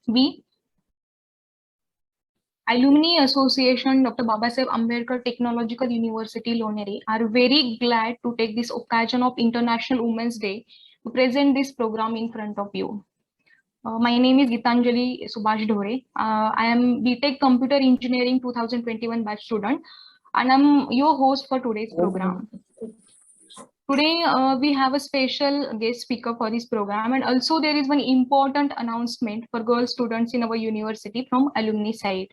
We, Alumni Association Dr. Babasaheb Ambedkar Technological University, Loneri, are very glad to take this occasion of International Women's Day to present this program in front of you. My name is Gitanjali Dhore. I am BTech Computer Engineering 2021 batch student, and I'm your host for today's program. Today, we have a special guest speaker for this program, and also there is one important announcement for girl students in our university from alumni side.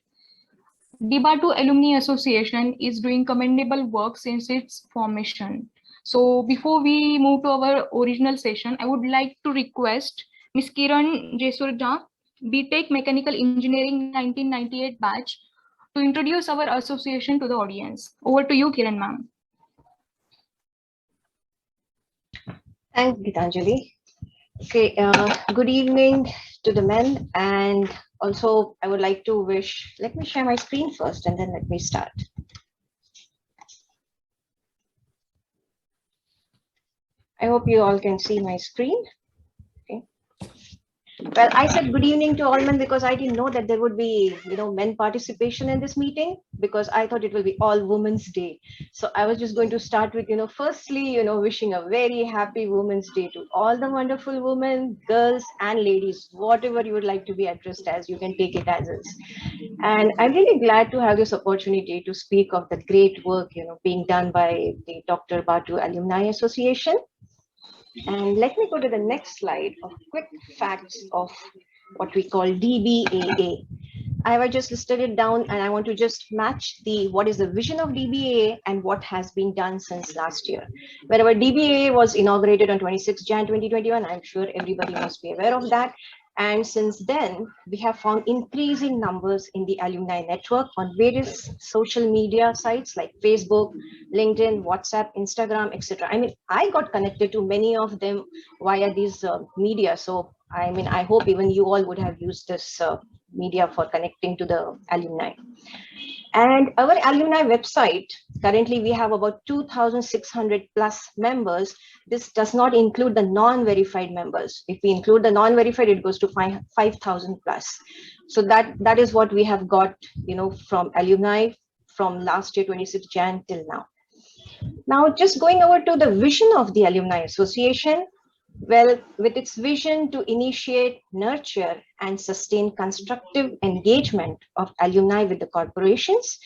DBATU Alumni Association is doing commendable work since its formation. So before we move to our original session, I would like to request Ms. Kiran Jesuraja, BTech Mechanical Engineering 1998 batch, to introduce our association to the audience. Over to you, Kiran ma'am. Thanks, Gitanjali. Okay, good evening to the men, and also I would like to wish, let me share my screen first and then let me start. I hope you all can see my screen. Okay. Well, I said good evening to all men because I didn't know that there would be, men participation in this meeting, because I thought it will be all Women's Day. So I was just going to start with, firstly, wishing a very happy Women's Day to all the wonderful women, girls and ladies, whatever you would like to be addressed as, you can take it as is. And I'm really glad to have this opportunity to speak of the great work, being done by the Dr. Batu Alumni Association. And let me go to the next slide of quick facts of what we call DBAA. I have just listed it down, and I want to just match what is the vision of DBAA and what has been done since last year. Wherever DBAA was inaugurated on 26 Jan 2021, I'm sure everybody must be aware of that. And since then, we have found increasing numbers in the alumni network on various social media sites like Facebook, LinkedIn, WhatsApp, Instagram, etc. I mean, I got connected to many of them via these media. So, I mean, I hope even you all would have used this media for connecting to the alumni. And our alumni website, currently we have about 2,600 plus members. This does not include the non-verified members. If we include the non-verified, it goes to 5,000 plus. So that is what we have got, from alumni from last year, 26 Jan till now. Now, just going over to the vision of the Alumni Association. Well, with its vision to initiate, nurture, and sustain constructive engagement of alumni with the corporations,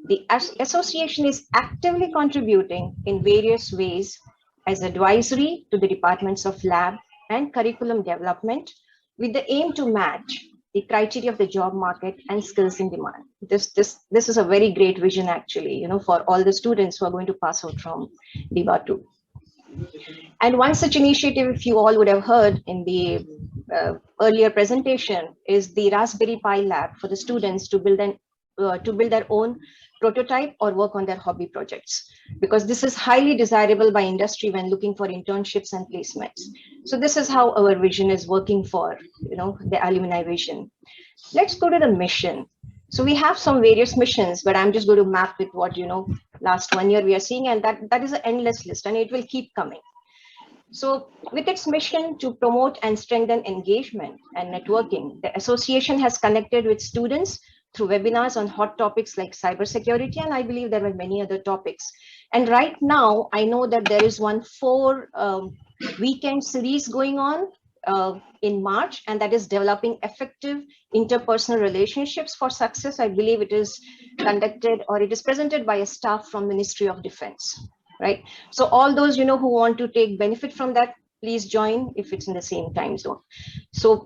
the association is actively contributing in various ways as advisory to the departments of lab and curriculum development with the aim to match the criteria of the job market and skills in demand. This is a very great vision, actually, for all the students who are going to pass out from DBATU. And one such initiative, if you all would have heard in the earlier presentation, is the Raspberry Pi lab for the students to build their own prototype or work on their hobby projects, because this is highly desirable by industry when looking for internships and placements. So this is how our vision is working for, the alumni vision. Let's go to the mission. So we have some various missions, but I'm just going to map with what, last 1 year we are seeing, and that is an endless list, and it will keep coming. So with its mission to promote and strengthen engagement and networking, the association has connected with students through webinars on hot topics like cybersecurity, and I believe there were many other topics. And right now, I know that there is one 4-weekend series going on in March, and that is developing effective interpersonal relationships for success. I believe it is conducted, or it is presented by a staff from Ministry of Defense, right? So all those, who want to take benefit from that, please join if it's in the same time zone. So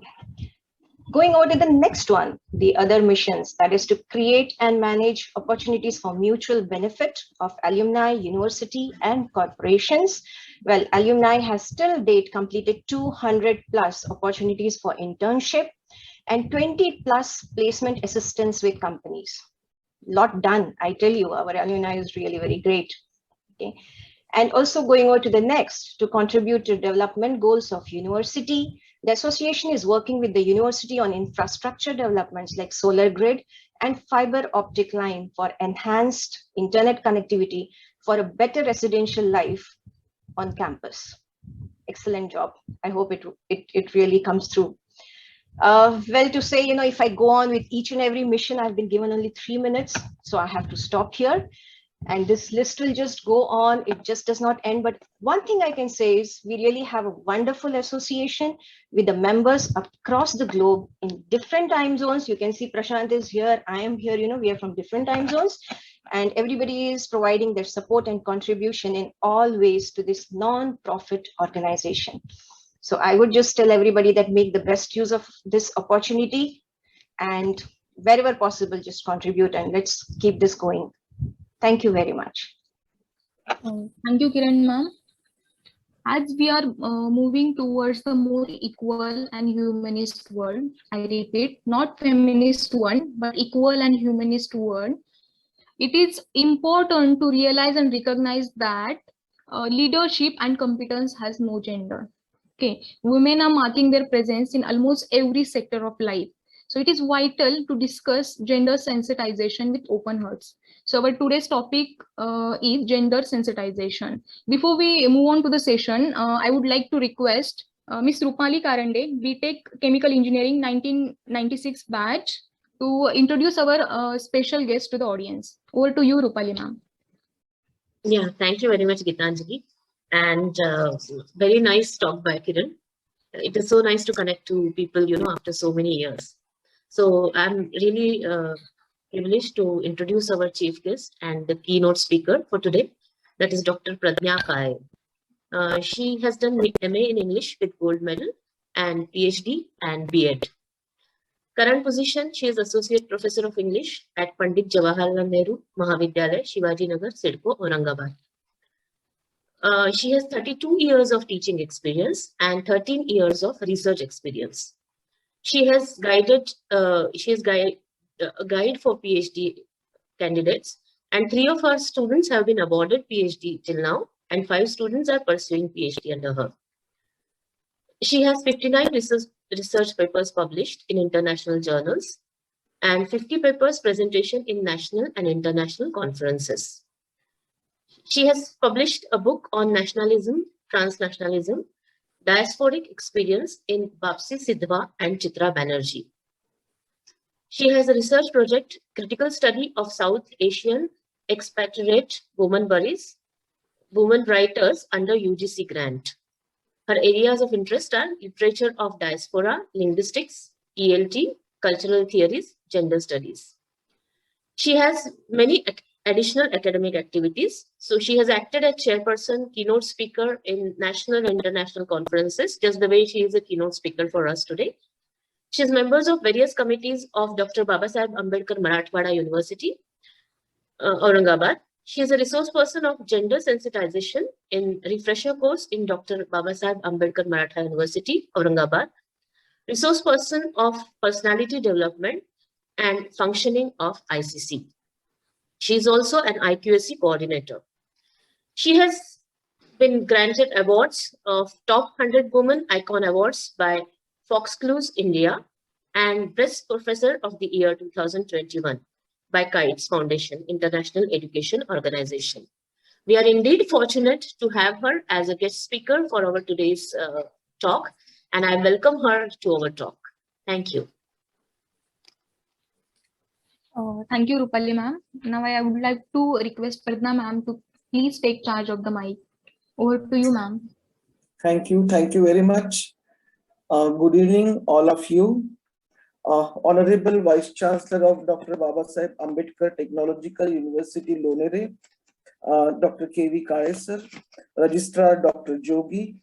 going over to the next one, the other missions, that is to create and manage opportunities for mutual benefit of alumni, university, and corporations. Well, alumni has till date completed 200 plus opportunities for internship and 20 plus placement assistance with companies. Lot done, I tell you, our alumni is really very great. Okay. And also going over to the next, to contribute to development goals of university, the association is working with the university on infrastructure developments like solar grid and fiber optic line for enhanced internet connectivity for a better residential life on campus. Excellent job. I hope it really comes through. Well, to say, if I go on with each and every mission, I've been given only 3 minutes, so I have to stop here. And this list will just go on. It just does not end. But one thing I can say is we really have a wonderful association with the members across the globe in different time zones. You can see Prashant is here. I am here. We are from different time zones. And everybody is providing their support and contribution in all ways to this non-profit organization. So I would just tell everybody that make the best use of this opportunity and wherever possible, just contribute and let's keep this going. Thank you very much. Thank you, Kiran ma'am. As we are moving towards the more equal and humanist world, I repeat, not feminist one, but equal and humanist world, it is important to realize and recognize that leadership and competence has no gender. Okay, women are marking their presence in almost every sector of life. So it is vital to discuss gender sensitization with open hearts. So our today's topic is gender sensitization. Before we move on to the session, I would like to request Ms. Rupali Karande, BTech Chemical Engineering 1996 batch, to introduce our special guest to the audience. Over to you, Rupali ma'am. Yeah, thank you very much, Gitanjali. And very nice talk by Kiran. It is so nice to connect to people, after so many years. So I'm really privileged to introduce our chief guest and the keynote speaker for today. That is Dr. Pradnya Kale. She has done MA in English with gold medal and PhD and B.Ed. Current position, she is Associate Professor of English at Pandit Jawaharlal Nehru Mahavidyalaya, Shivaji Nagar, Sidco, Aurangabad. She has 32 years of teaching experience and 13 years of research experience. She has guided, a guide for PhD candidates, and 3 of her students have been awarded PhD till now, and 5 students are pursuing PhD under her. She has 59 research papers published in international journals and 50 papers presentation in national and international conferences. She has published a book on nationalism, transnationalism, diasporic experience in Bapsi Sidhwa and Chitra Banerjee. She has a research project, critical study of South Asian expatriate women writers under UGC grant. Her areas of interest are literature of diaspora, linguistics, ELT, cultural theories, gender studies. She has many additional academic activities. So she has acted as chairperson, keynote speaker in national and international conferences, just the way she is a keynote speaker for us today. She is members of various committees of Dr. Babasaheb Ambedkar Marathwada University, Aurangabad. She is a resource person of gender sensitization in refresher course in Dr. Babasaheb Ambedkar Maratha University, Aurangabad. Resource person of personality development and functioning of ICC. She is also an IQAC coordinator. She has been granted awards of Top 100 Women Icon Awards by Foxclues India and Best Professor of the Year 2021 by KITES Foundation, International Education Organization. We are indeed fortunate to have her as a guest speaker for our today's talk, and I welcome her to our talk. Thank you. Thank you, Rupali ma'am. Now I would like to request Pradnya ma'am to please take charge of the mic. Over to you, ma'am. Thank you very much. Good evening, all of you. Honorable Vice Chancellor of Dr. Babasaheb Ambedkar Technological University, Lonere, Dr. K.V. Kale sir, Registrar Dr. Jogi,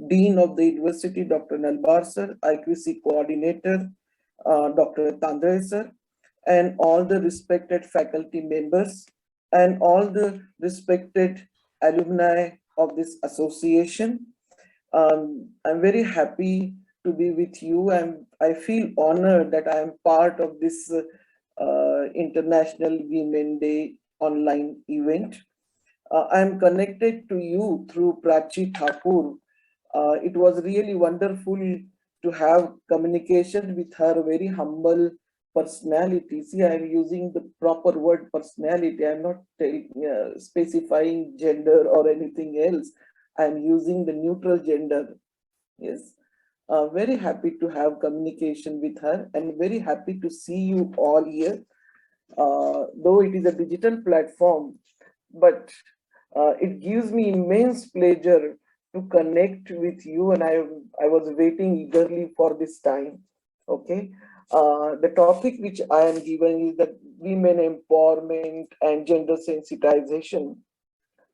Dean of the University, Dr. Nalbar sir, IQC Coordinator, Dr. Tandre sir, and all the respected faculty members and all the respected alumni of this association. I'm very happy to be with you, and I feel honored that I am part of this International Women Day online event. I am connected to you through Prachi Thakur. It was really wonderful to have communication with her, very humble personality. See, I am using the proper word personality. I'm not specifying gender or anything else. I'm using the neutral gender. Yes. Very happy to have communication with her and very happy to see you all here. Though it is a digital platform, but it gives me immense pleasure to connect with you, and I was waiting eagerly for this time. Okay. The topic which I am given is that women empowerment and gender sensitization.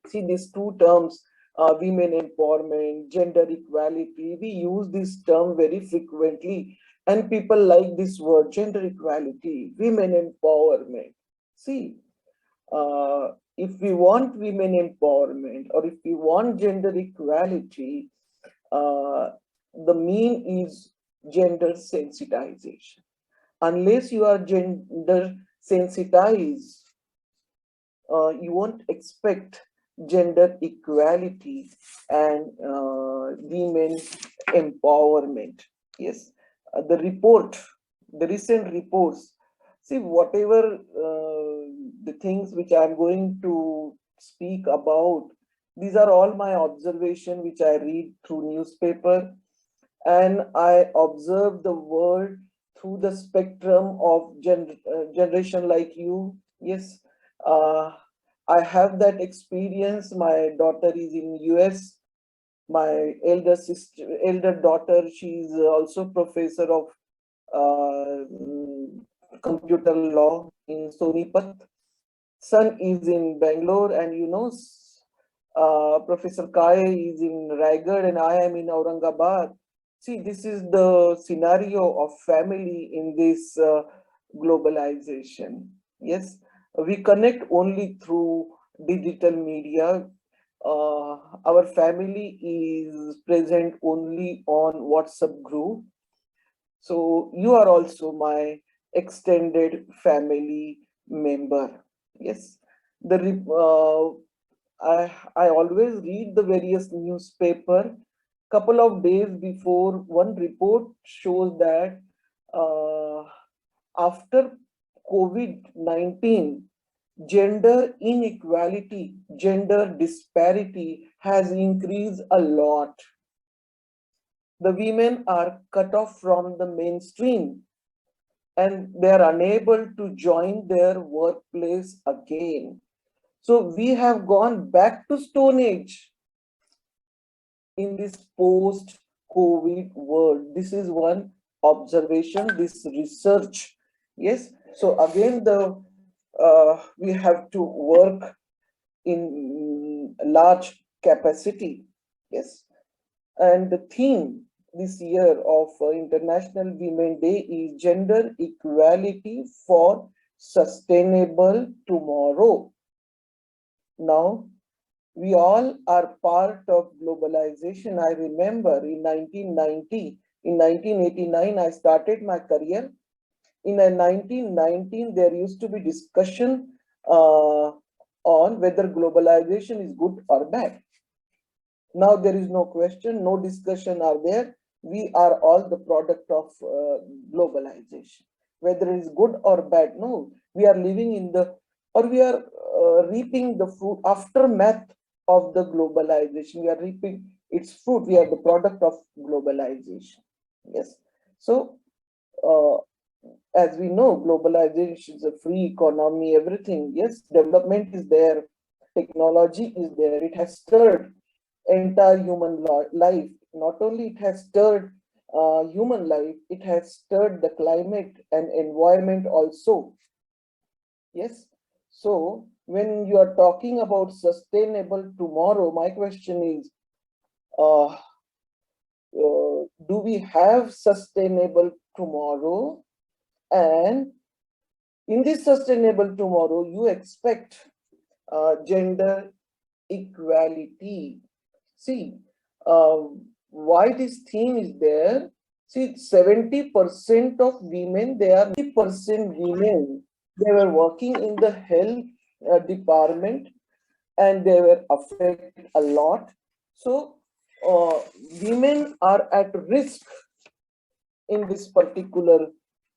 See, these two terms, women empowerment, gender equality, we use this term very frequently, and people like this word, gender equality, women empowerment. See, if we want women empowerment or if we want gender equality, the mean is gender sensitization. Unless you are gender sensitized, you won't expect gender equality and women empowerment. Yes, the recent reports. See, whatever the things which I'm going to speak about, these are all my observation which I read through newspaper, and I observe the world through the spectrum of generation like you. Yes, I have that experience. My daughter is in US. My elder daughter, she is also professor of computer law in Sonipat. Son is in Bangalore, and Professor Kale is in Raigad, and I am in Aurangabad. See, this is the scenario of family in this globalization. Yes, we connect only through digital media. Our family is present only on WhatsApp group. So you are also my extended family member. Yes, I always read the various newspaper. Couple of days before, one report shows that after COVID-19, gender inequality, gender disparity has increased a lot. The women are cut off from the mainstream and they are unable to join their workplace again. So we have gone back to Stone Age in this post-COVID world. This is one observation, this research. Yes, so again, we have to work in large capacity. Yes, and the theme this year of International Women Day is Gender Equality for Sustainable Tomorrow. Now, we all are part of globalization. I remember in 1990, in 1989, I started my career. In 1919, there used to be discussion on whether globalization is good or bad. Now there is no question, no discussion are there. We are all the product of globalization. Whether it is good or bad, no, we are living in we are reaping the fruit, aftermath of the globalization. We are reaping its fruit. We are the product of globalization. Yes. So, as we know, globalization is a free economy, everything. Yes, development is there, technology is there. It has stirred entire human life. Not only it has stirred human life, it has stirred the climate and environment also. Yes. So when you are talking about sustainable tomorrow, my question is, do we have sustainable tomorrow? And in this sustainable tomorrow, you expect gender equality. See, why this theme is there? See, 70% of women, they are 70% women. They were working in the health department and they were affected a lot. So, women are at risk in this particular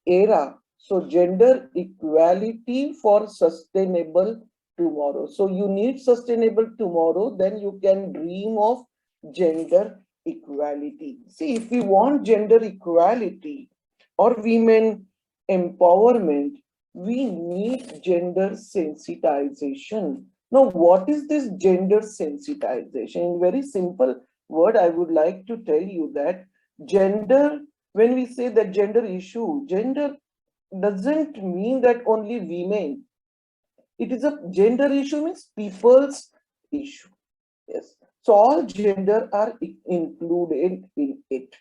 era. So, gender equality for sustainable tomorrow. So you need sustainable tomorrow, then you can dream of gender equality. See, if we want gender equality or women empowerment, we need gender sensitization. Now, what is this gender sensitization? In very simple word, I would like to tell you that gender, when we say that gender issue, gender doesn't mean that only women. It is a gender issue, means people's issue. Yes. So all gender are included in it.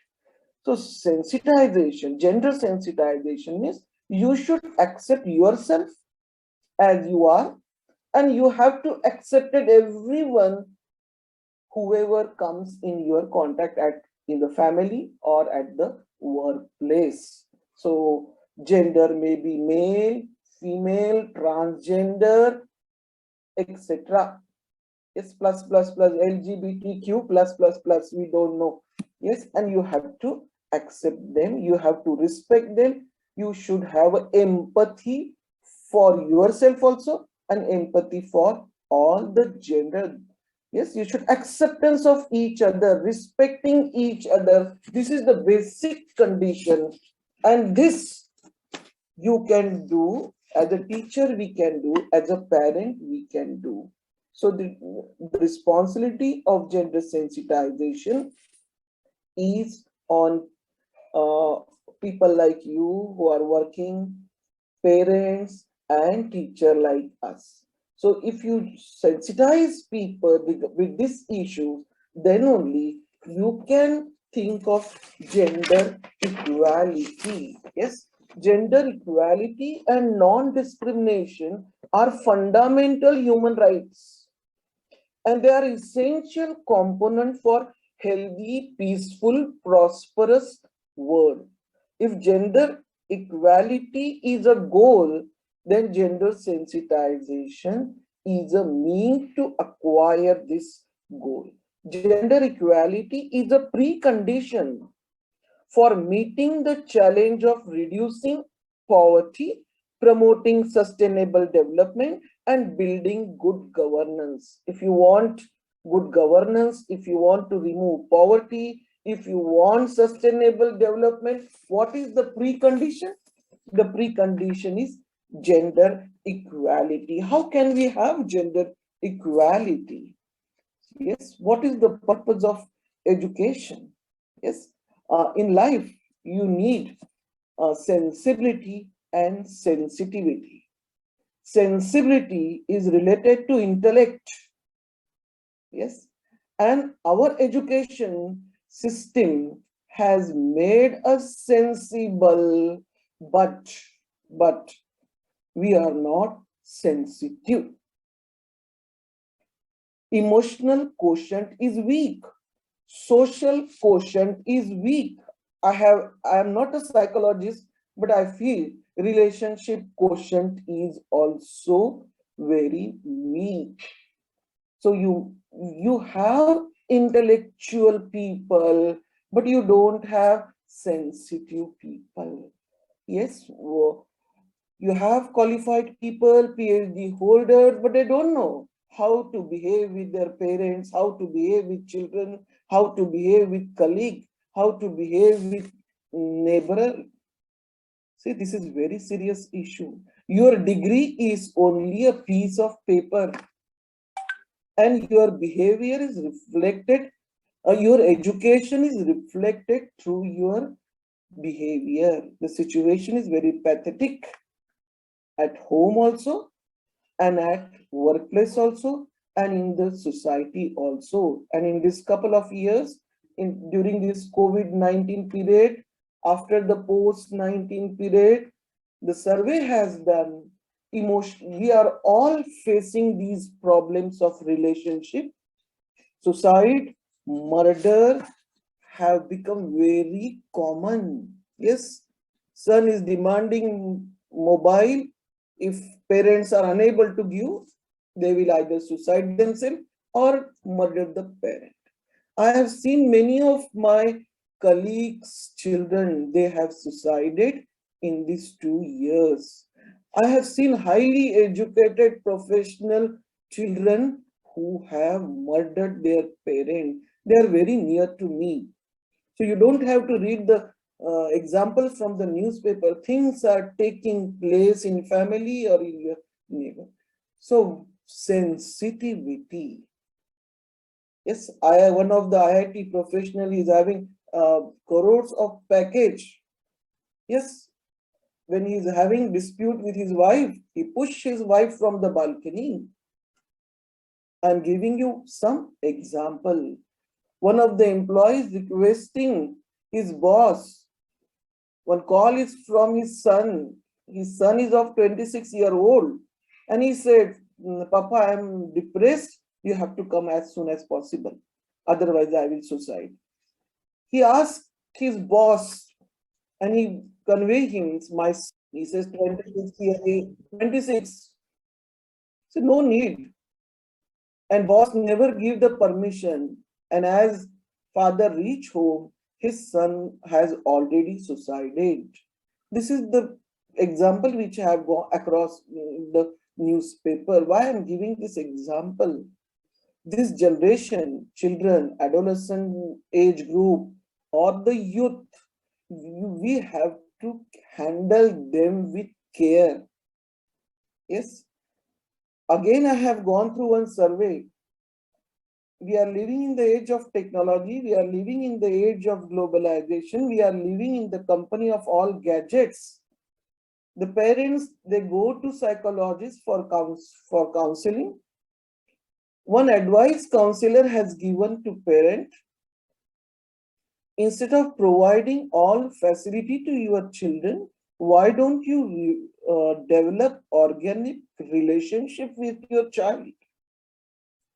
So sensitization, gender sensitization means you should accept yourself as you are, and you have to accept everyone, whoever comes in your contact in the family or at the workplace. So gender may be male, female, transgender, etc. Yes, plus LGBTQ plus, we don't know. Yes, and you have to accept them, you have to respect them, you should have empathy for yourself also and empathy for all the gender. Yes, you should acceptance of each other, respecting each other. This is the basic condition, and this you can do as a teacher, we can do as a parent, we can do. So the responsibility of gender sensitization is on people like you who are working, parents and teacher like us. So if you sensitize people with this issue, then only you can think of gender equality. Yes, gender equality and non-discrimination are fundamental human rights, and they are essential component for healthy, peaceful, prosperous world. If gender equality is a goal, then gender sensitization is a means to acquire this goal. Gender equality is a precondition for meeting the challenge of reducing poverty, promoting sustainable development, and building good governance. If you want good governance, if you want to remove poverty, if you want sustainable development, what is the precondition? The precondition is gender equality. How can we have gender equality? Yes, what is the purpose of education? Yes, in life, you need sensibility and sensitivity. Sensibility is related to intellect. Yes, and our education system has made us sensible, but we are not sensitive. Emotional quotient is weak. Social quotient is weak. I am not a psychologist, but I feel relationship quotient is also very weak. So you have intellectual people, but you don't have sensitive people. Yes, you have qualified people, PhD holders, but they don't know how to behave with their parents, how to behave with children, how to behave with colleagues, how to behave with neighbor. See, this is very serious issue. Your degree is only a piece of paper, and your behavior is reflected, your education is reflected through your behavior. The situation is very pathetic at home also, and at workplace also, and in the society also. And in this couple of years, during this COVID-19 period, after the post-19 period, the survey has done, we are all facing these problems of relationship, suicide, murder have become very common. Yes, son is demanding mobile. If parents are unable to give, they will either suicide themselves or murder the parent. I have seen many of my colleagues' children, they have suicided in these 2 years. I have seen highly educated professional children who have murdered their parent. They are very near to me. So you don't have to read the examples from the newspaper. Things are taking place in family or in your neighbor. So sensitivity. Yes, one of the IIT professional is having crores of package. Yes, when he is having dispute with his wife, he pushed his wife from the balcony. I'm giving you some example. One of the employees requesting his boss. One call is from his son. His son is of 26-year-old. And he said, Papa, I'm depressed. You have to come as soon as possible. Otherwise, I will suicide. He asked his boss and he conveyed him, he says 26. So no need. And boss never give the permission. And as father reach home, his son has already suicided. This is the example which I have gone across the newspaper. Why I'm giving this example? This generation, children, adolescent age group, or the youth, we have to handle them with care. Yes. Again, I have gone through one survey. We are living in the age of technology. We are living in the age of globalization. We are living in the company of all gadgets. The parents, they go to psychologists for counseling. One advice counselor has given to parent, instead of providing all facility to your children, why don't you develop organic relationship with your child?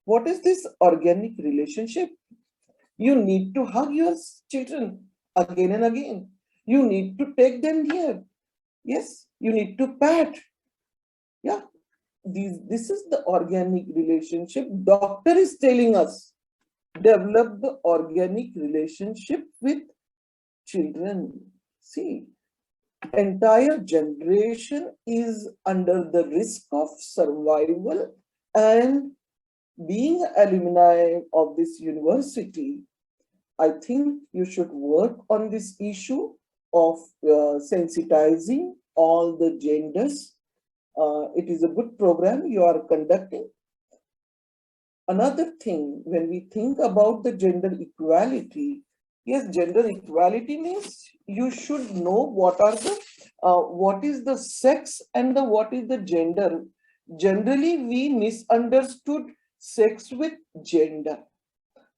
What is this organic relationship? You need to hug your children again and again. You need to take them here. Yes, you need to pat. Yeah, this is the organic relationship. Doctor is telling us, develop the organic relationship with children. See, entire generation is under the risk of survival, and being alumni of this university, I think you should work on this issue of sensitizing all the genders. It is a good program you are conducting. Another thing, when we think about the gender equality, yes, gender equality means you should know what is the sex and what is the gender. Generally, we misunderstood sex with gender.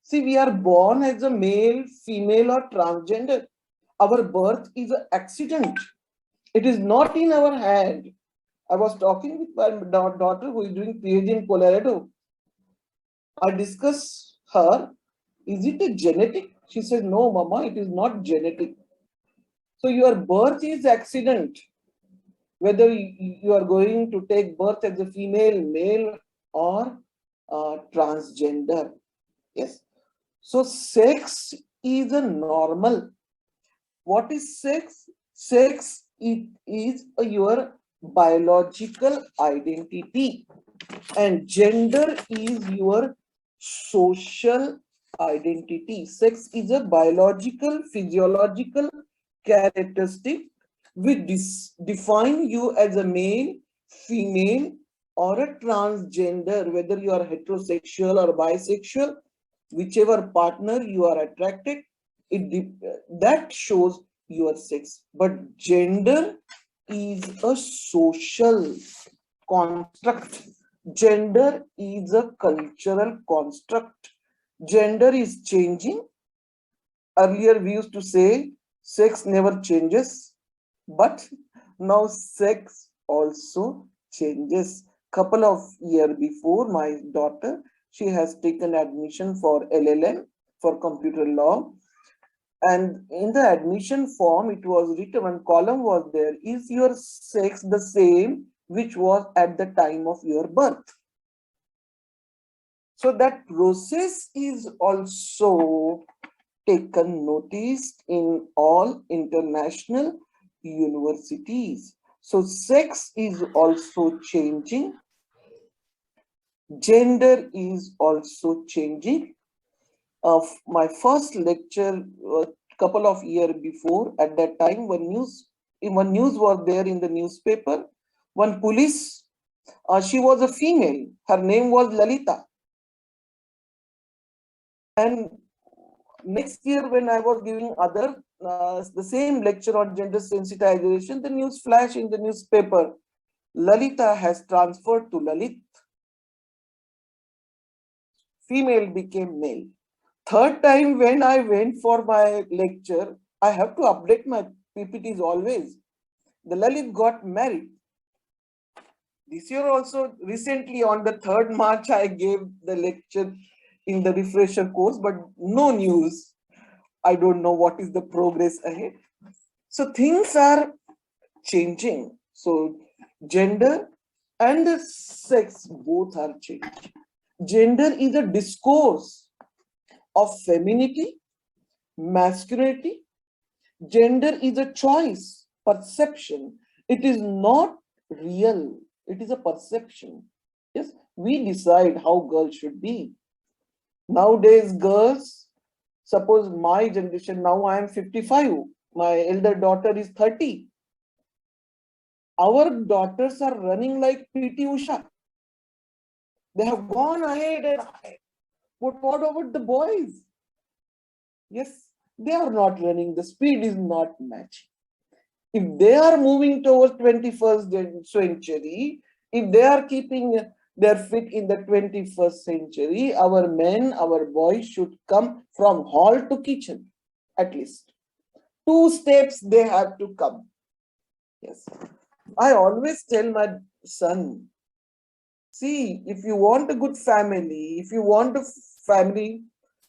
See, we are born as a male, female, or transgender. Our birth is an accident. It is not in our hand. I was talking with my daughter who is doing PhD in Colorado. I discussed her, is it a genetic? She says, no, Mama, it is not genetic. So your birth is accident. Whether you are going to take birth as a female, male, or transgender. Yes. So sex is a normal. What is sex? Sex is your biological identity, and gender is your social identity. Sex is a biological, physiological characteristic which define you as a male, female, or a transgender, whether you are heterosexual or bisexual, whichever partner you are attracted, that shows your sex. But gender is a social construct. Gender is a cultural construct. Gender is changing. Earlier we used to say sex never changes, but now sex also changes. Couple of years before, my daughter, she has taken admission for LLM, for computer law. And in the admission form, it was written, one column was there, is your sex the same which was at the time of your birth? So that process is also taken notice in all international universities. So sex is also changing. Gender is also changing. of my first lecture a couple of years before. At that time, one news was there in the newspaper. One police, she was a female. Her name was Lalita. And next year, when I was giving the same lecture on gender sensitization, the news flashed in the newspaper. Lalita has transferred to Lalit. Female became male. Third time when I went for my lecture, I have to update my PPTs always. The Lalit got married. This year also, recently on the 3rd March, I gave the lecture in the refresher course, but no news. I don't know what is the progress ahead. So things are changing. So gender and the sex both are changing. Gender is a discourse of femininity, masculinity. Gender is a choice, perception. It is not real. It is a perception. Yes, we decide how girls should be. Nowadays, girls, suppose my generation, now I am 55, my elder daughter is 30. Our daughters are running like PT Usha. They have gone ahead and ahead. But what about the boys? Yes, they are not running. The speed is not matching. If they are moving towards 21st century, if they are keeping their feet in the 21st century, our men, our boys should come from hall to kitchen, at least. 2 steps they have to come. Yes. I always tell my son, see, if you want a good family, if you want a family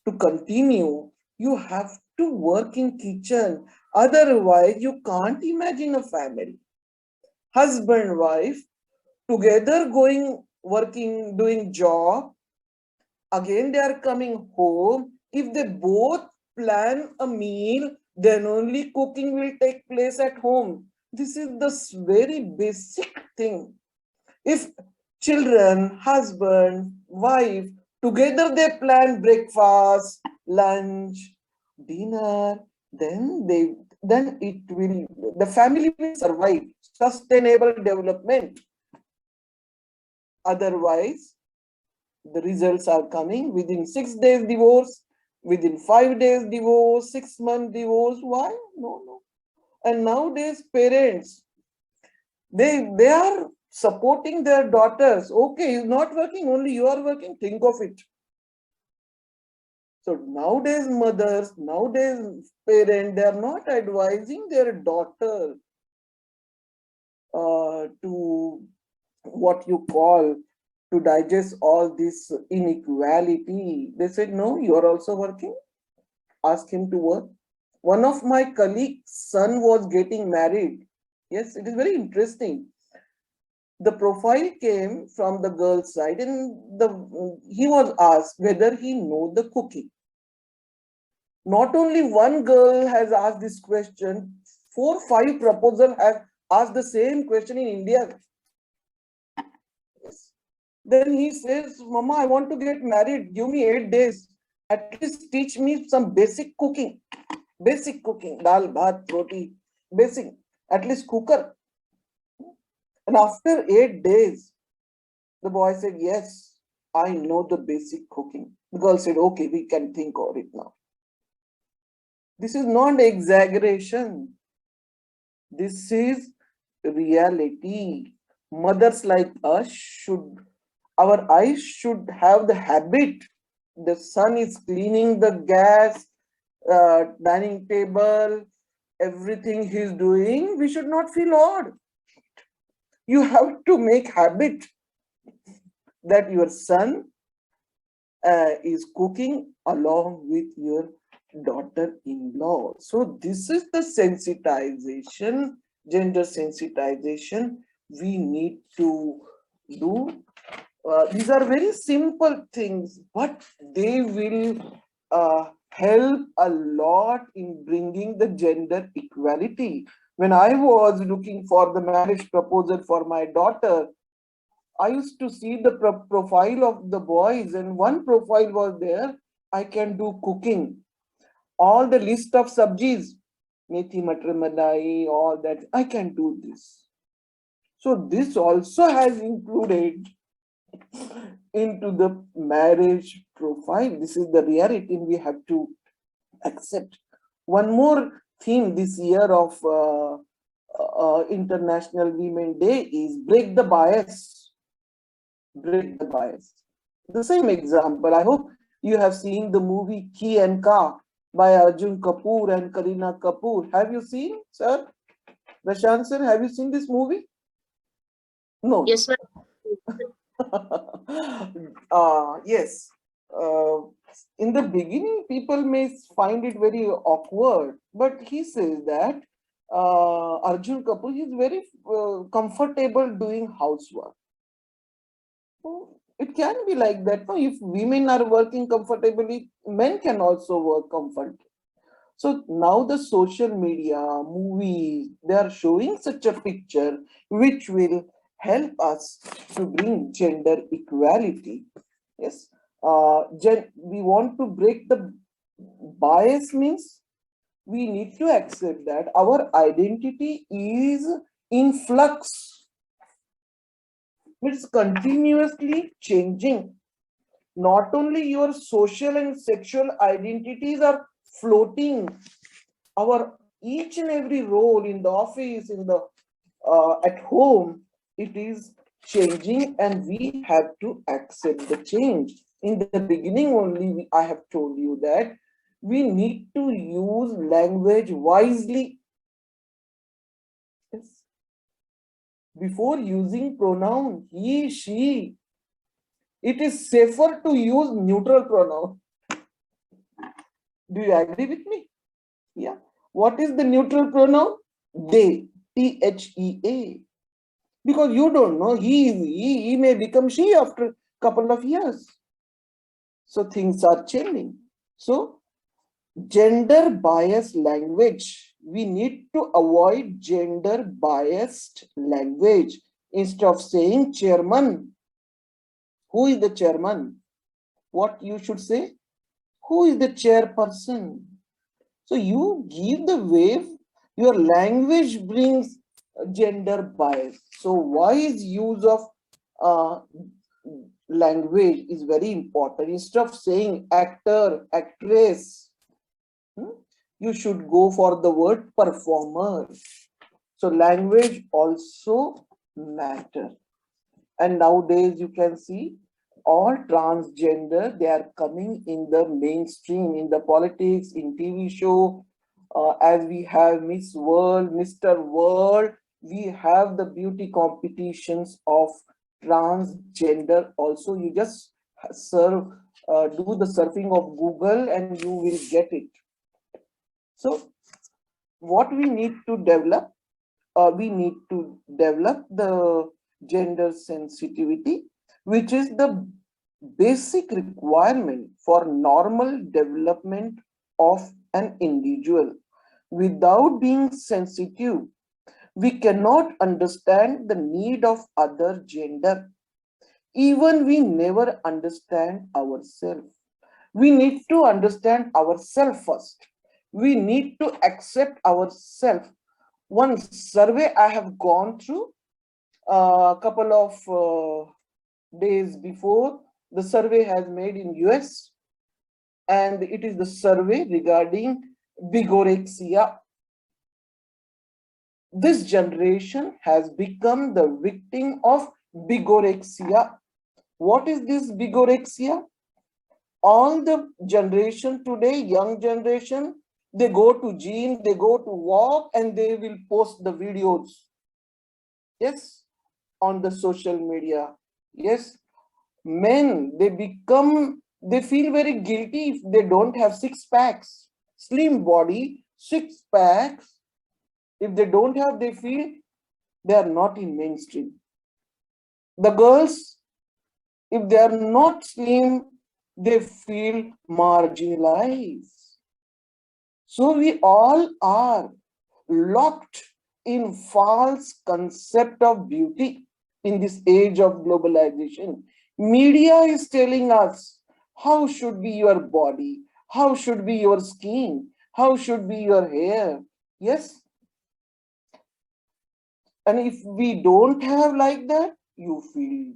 to continue, you have to work in kitchen. Otherwise, you can't imagine a family. Husband, wife, together going, working, doing job. Again, they are coming home. If they both plan a meal, then only cooking will take place at home. This is the very basic thing. If children, husband, wife, together they plan breakfast, lunch, dinner, then the family will survive. Sustainable development. Otherwise, the results are coming within 6 days divorce, within 5 days divorce, 6-month divorce. Why? No. And nowadays parents, they are supporting their daughters. Okay, he's not working, only you are working. Think of it. So nowadays mothers, nowadays parents, they are not advising their daughter to what you call to digest all this inequality. They said, no, you are also working. Ask him to work. One of my colleagues' son was getting married. Yes, it is very interesting. The profile came from the girl's side and he was asked whether he knows the cooking. Not only one girl has asked this question, 4-5 proposals have asked the same question in India. Yes. Then he says, Mama, I want to get married. Give me 8 days. At least teach me some basic cooking. Basic cooking. Dal, bhat, roti. Basic. At least cooker. And after 8 days, the boy said, yes, I know the basic cooking. The girl said, okay, we can think of it now. This is not exaggeration. This is reality. Mothers like us our eyes should have the habit. The son is cleaning the gas, dining table, everything he's doing. We should not feel odd. You have to make habit that your son is cooking along with your daughter-in-law. So this is the sensitization, gender sensitization we need to do. These are very simple things, but they will help a lot in bringing the gender equality. When I was looking for the marriage proposal for my daughter, I used to see the profile of the boys, and one profile was there. I can do cooking. All the list of sabjis, methi matar malai, all that, I can do this. So this also has included into the marriage profile. This is the reality we have to accept. One more theme this year of International Women Day is break the bias. Break the bias. The same example, I hope you have seen the movie Ki and Ka by Arjun Kapoor and Kareena Kapoor. Have you seen, sir? Prashant sir, have you seen this movie? No. Yes, ma'am. Yes. In the beginning, people may find it very awkward, but he says that Arjun Kapoor is very comfortable doing housework. It can be like that. No? If women are working comfortably, men can also work comfortably. So now the social media, movies, they are showing such a picture which will help us to bring gender equality. Yes. We want to break the bias means we need to accept that our identity is in flux. It's continuously changing. Not only your social and sexual identities are floating, our each and every role in the office, in the at home, it is changing, and we have to accept the change. In the beginning only, I have told you that we need to use language wisely. Yes. Before using pronoun he, she, it is safer to use neutral pronoun. Do you agree with me? Yeah. What is the neutral pronoun? They, THEA. Because you don't know, he may become she after a couple of years. So things are changing. So gender biased language, we need to avoid gender biased language. Instead of saying chairman, who is the chairman? What you should say? Who is the chairperson? So you give the way, your language brings gender bias. So wise use of language is very important. Instead of saying actor, actress, you should go for the word performer. So language also matter. And nowadays you can see all transgender, they are coming in the mainstream, in the politics, in TV show, as we have Miss World, Mr. World, we have the beauty competitions of transgender also. You just do the surfing of Google and you will get it. So what we need to develop, we need to develop the gender sensitivity, which is the basic requirement for normal development of an individual. Without being sensitive, we cannot understand the need of other gender. Even we never understand ourselves. We need to understand ourselves first. We need to accept ourselves. One survey I have gone through a couple of days before, the survey has made in US, and it is the survey regarding bigorexia. This generation has become the victim of bigorexia. What is this bigorexia? All the generation today, young generation, they go to gym, they go to walk, and they will post the videos. Yes, on the social media. Yes, men, they feel very guilty if they don't have six packs. Slim body, six packs. If they don't have, they feel they are not in mainstream. The girls, if they are not slim, they feel marginalized. So we all are locked in false concept of beauty in this age of globalization. Media is telling us How should be your body? How should be your skin? How should be your hair? Yes. And if we don't have like that, you feel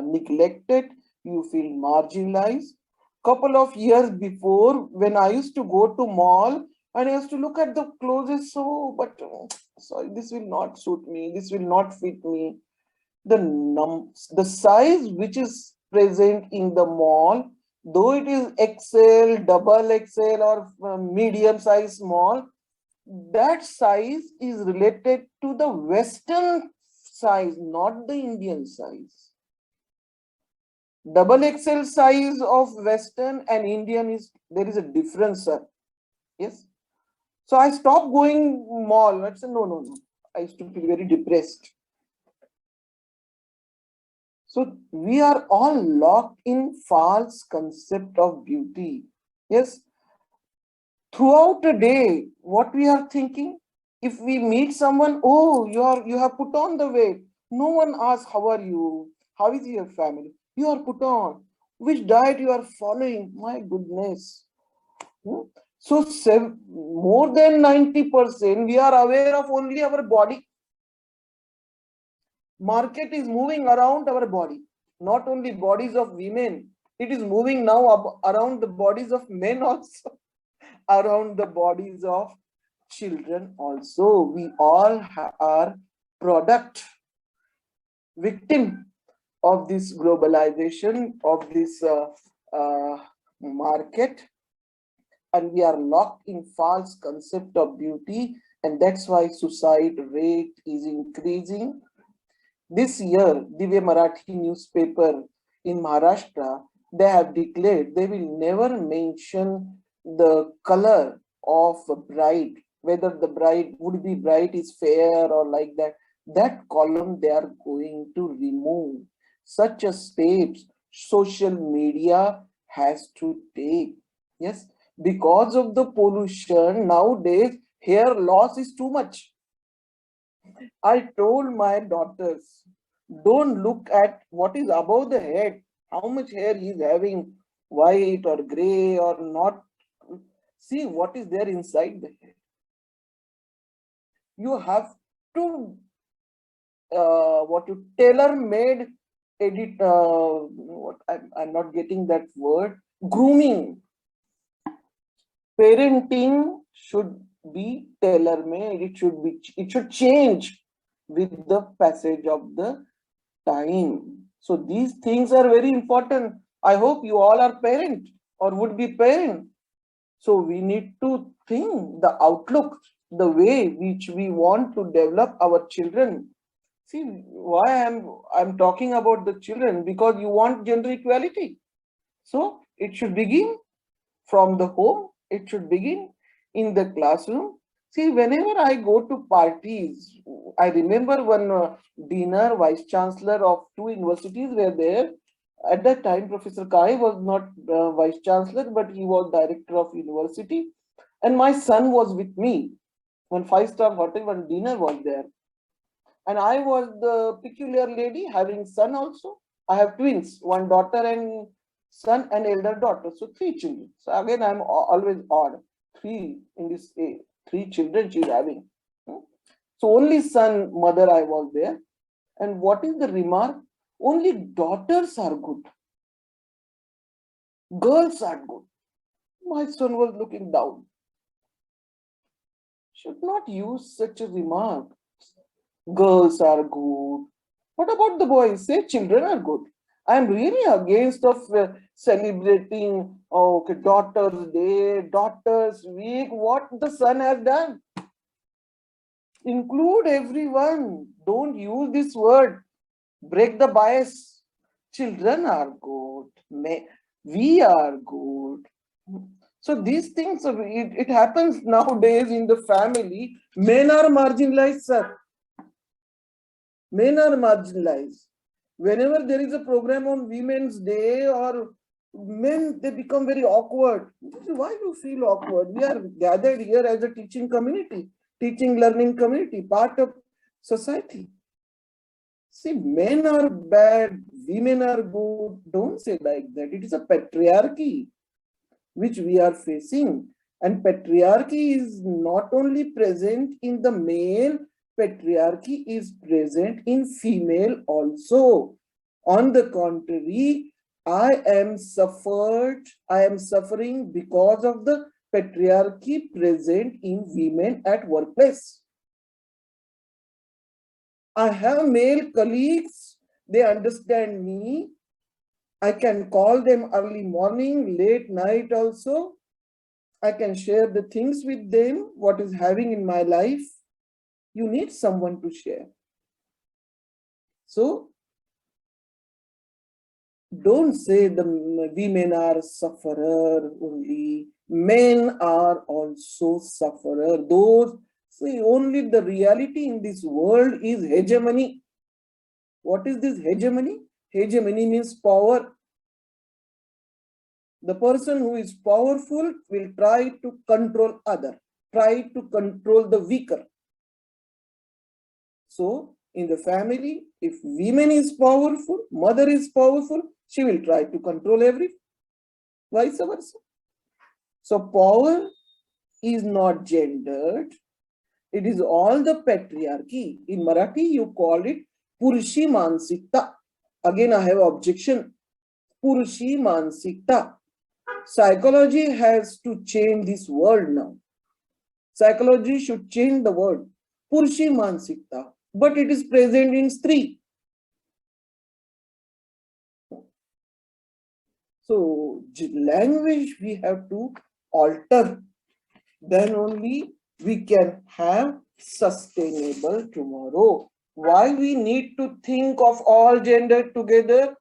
neglected, you feel marginalized. Couple of years before, when I used to go to mall and I used to look at the clothes, but sorry, this will not suit me, this will not fit me. The size which is present in the mall, though it is XL, double XL, or medium size small, that size is related to the Western size, not the Indian size. Double XL size of Western and Indian there is a difference, sir. Yes. So I stopped going mall. I said, no. I used to feel very depressed. So we are all locked in false concept of beauty. Yes. Throughout the day, what we are thinking, if we meet someone, oh, you have put on the weight. No one asks, how are you? How is your family? You are put on. Which diet you are following? My goodness. So more than 90%, we are aware of only our body. Market is moving around our body, not only bodies of women. It is moving now around the bodies of men also, around the bodies of children also. We all are product, victim of this globalization, of this market, and we are locked in false concept of beauty, and that's why suicide rate is increasing. This year, Divya Marathi newspaper in Maharashtra, they have declared they will never mention the color of a bride, whether the bride would be bride is fair or like that. That column they are going to remove. Such a steps social media has to take. Yes, because of the pollution nowadays, hair loss is too much. I told my daughters, don't look at what is above the head, how much hair he is having, white or gray or not. See what is there inside the head. You have to tailor-made edit. I'm not getting that word. Grooming. Parenting should be tailor-made. It should change with the passage of the time. So these things are very important. I hope you all are parent or would be parent. So we need to think the outlook, the way which we want to develop our children. See why I'm talking about the children, because you want gender equality. So it should begin from the home. It should begin in the classroom. See, whenever I go to parties, I remember one dinner, vice chancellor of 2 universities were there. At that time, Professor Kale was not vice chancellor, but he was director of university. And my son was with me. One 5-star hotel, one dinner was there. And I was the peculiar lady having son also. I have twins, one daughter and son and elder daughter. So 3 children. So again, I'm always odd. 3 in this age. 3 children she's having. So only son, mother, I was there. And what is the remark? Only daughters are good. Girls are good. My son was looking down. Should not use such a remark. Girls are good. What about the boys? Say children are good. I am really against of celebrating Daughter's Day, Daughter's Week. What the son has done? Include everyone. Don't use this word. Break the bias. Children are good. We are good. So these things, it happens nowadays in the family. Men are marginalized, sir. Men are marginalized. Whenever there is a program on Women's Day or men, they become very awkward. Why do you feel awkward? We are gathered here as a teaching community, teaching learning community, part of society. See, men are bad, women are good. Don't say like that. It is a patriarchy which we are facing. And patriarchy is not only present in the male, patriarchy is present in female also. On the contrary, I am suffering because of the patriarchy present in women at workplace. I have male colleagues, they understand me. I can call them early morning, late night also. I can share the things with them, what is having in my life. You need someone to share. So, don't say the women are sufferer only. Men are also sufferer. Those, see, only the reality in this world is hegemony. What is this hegemony? Hegemony means power. The person who is powerful will try to control other, try to control the weaker. So in the family, if woman is powerful, mother is powerful, she will try to control everything, vice versa. So power is not gendered. It is all the patriarchy. In Marathi, you call it Purushi Mansikta. Again, I have objection. Purushi Mansikta. Psychology has to change this word now. Psychology should change the word. Purushi Mansikta. But it is present in Stree. So, language we have to alter. Then only we can have sustainable tomorrow. Why we need to think of all gender together?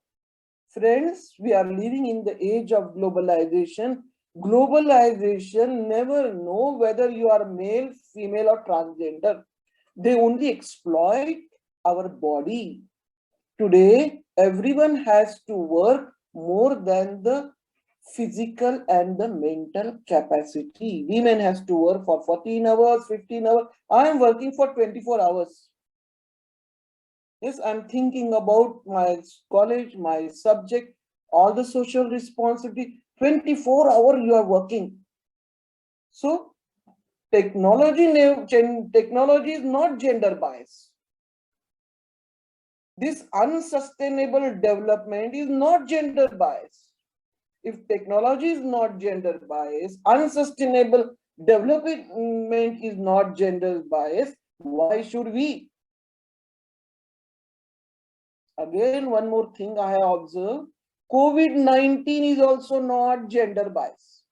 Friends, we are living in the age of globalization. Globalization never know whether you are male, female or transgender. They only exploit our body. Today, everyone has to work more than the physical and the mental capacity. Women has to work for 14 hours, 15 hours. I am working for 24 hours. Yes, I'm thinking about my college, my subject, all the social responsibility. 24 hours you are working. So technology is not gender bias. This unsustainable development is not gender bias. If technology is not gender bias, unsustainable development is not gender bias, why should we? Again, one more thing I have observed, COVID-19 is also not gender bias.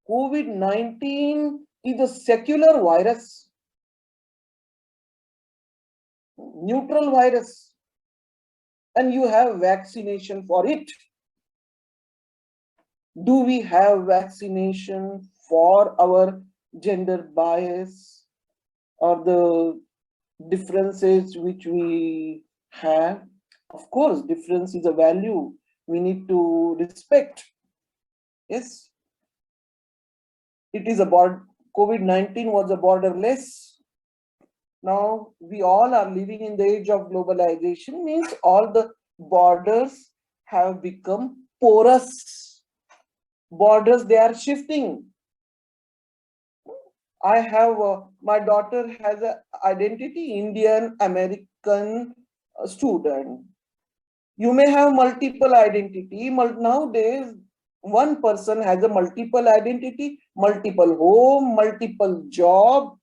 COVID-19 is a secular virus, neutral virus, and you have vaccination for it. Do we have vaccination for our gender bias or the differences which we have? Of course, difference is a value we need to respect. Yes, it is a COVID-19 was a borderless. Now we all are living in the age of globalization, means all the borders have become porous. Borders, they are shifting. I have, my daughter has an identity, Indian, American student. You may have multiple identity. Nowadays, one person has a multiple identity, multiple home, multiple job.